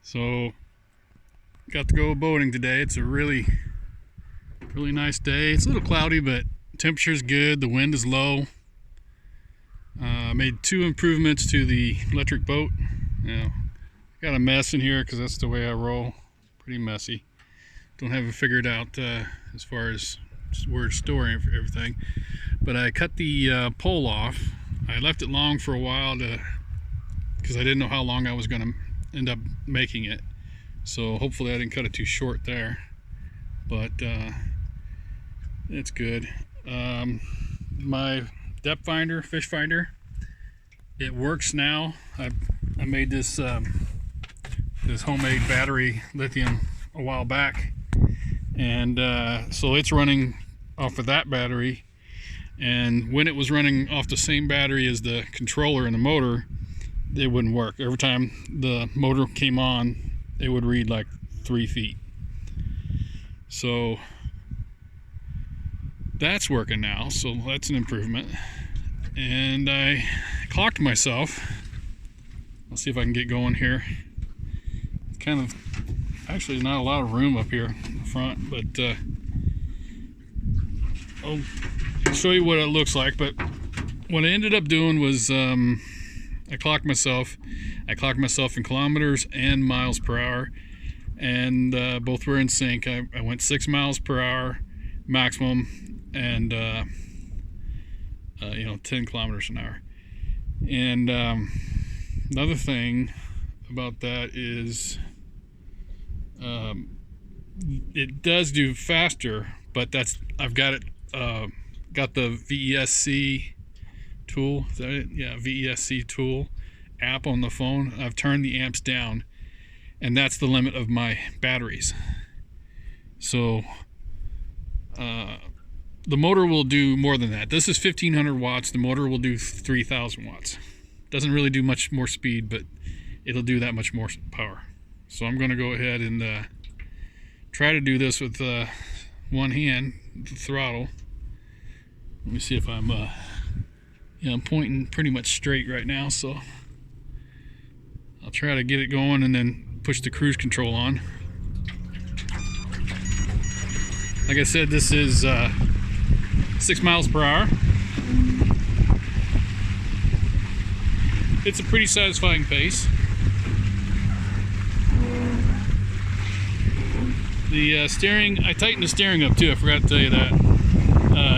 So got to go boating today. It's a really nice day. It's a little cloudy, but temperature's good. The wind is low. Made 2 improvements to the electric boat. Got a mess in here because that's the way I roll. Pretty messy. Don't have it figured out as far as where it's storing everything. But I cut the pole off. I left it long for a while because I didn't know how long I was going to end up making it. So hopefully I didn't cut it too short there. But it's good. My depth finder, fish finder, it works now. I made this this homemade battery lithium a while back, and so it's running off of that battery. And when it was running off the same battery as the controller and the motor, it wouldn't work. Every time the motor came on, it would read like 3 feet. So that's working now, so that's an improvement. And I clocked myself. I'll see if I can get going here. It's kind of, actually not a lot of room up here in the front, but I'll show you what it looks like. But what I ended up doing was I clocked myself in kilometers and miles per hour, and both were in sync. I went 6 miles per hour maximum, and 10 kilometers an hour. And another thing about that is it does do faster, but I've got it got the VESC tool. Is that it? Yeah, VESC tool app on the phone. I've turned the amps down, and that's the limit of my batteries. So the motor will do more than that. This is 1500 watts. The motor will do 3000 watts. Doesn't really do much more speed, but it'll do that much more power. So I'm going to go ahead and try to do this with one hand, the throttle. Let me see if I'm I'm pointing pretty much straight right now, so I'll try to get it going and then push the cruise control on. Like I said, this is 6 miles per hour. It's a pretty satisfying pace. The steering, I tightened the steering up too, I forgot to tell you that.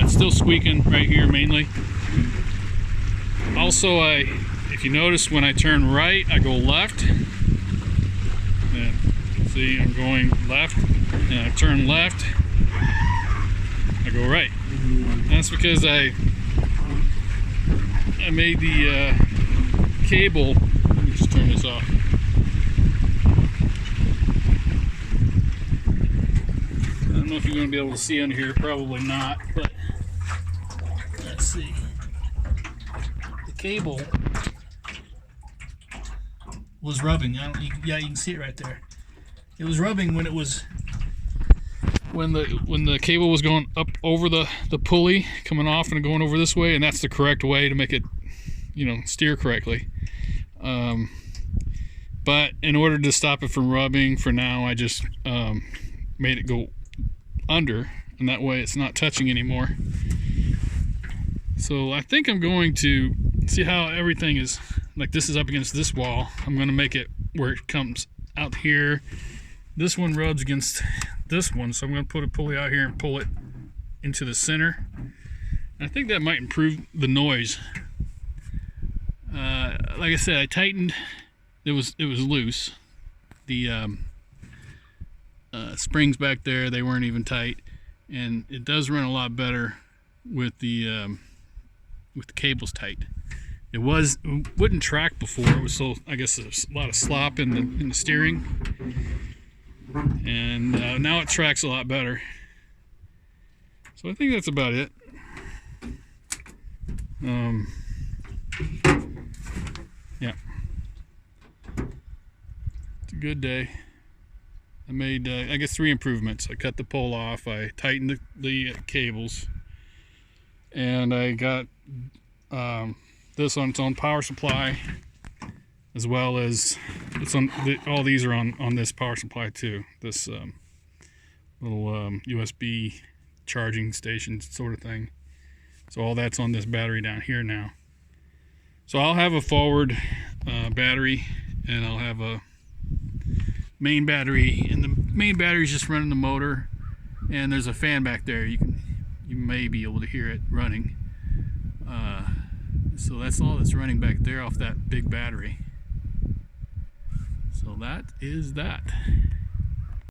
It's still squeaking right here mainly. Also, if you notice, when I turn right, I go left. And see, I'm going left, and I turn left, I go right. That's because I made the cable. Let me just turn this off. I don't know if you're going to be able to see under here. Probably not, but let's see. The cable was rubbing. You can see it right there. It was rubbing when it was when the cable was going up over the pulley, coming off and going over this way, and that's the correct way to make it, steer correctly. But in order to stop it from rubbing, for now, I just made it go under, and that way it's not touching anymore. So I think I'm going to see how everything is, like this is up against this wall. I'm going to make it where it comes out here. This one rubs against this one, so I'm going to put a pulley out here and pull it into the center. And I think that might improve the noise. Like I said, I tightened. It was loose. The springs back there, they weren't even tight, and it does run a lot better with the cables tight. It wouldn't track before. It was so, I guess, there's a lot of slop in the steering, and now it tracks a lot better. So I think that's about it. Yeah, it's a good day. I made, I guess, 3 improvements. I cut the pole off, I tightened the cables, and I got this on its own power supply, as well as all these are on this power supply too. This little USB charging station sort of thing. So all that's on this battery down here now. So I'll have a forward battery, and I'll have a main battery, and the main battery is just running the motor, and there's a fan back there. You may be able to hear it running. So that's all that's running back there off that big battery. So that is that.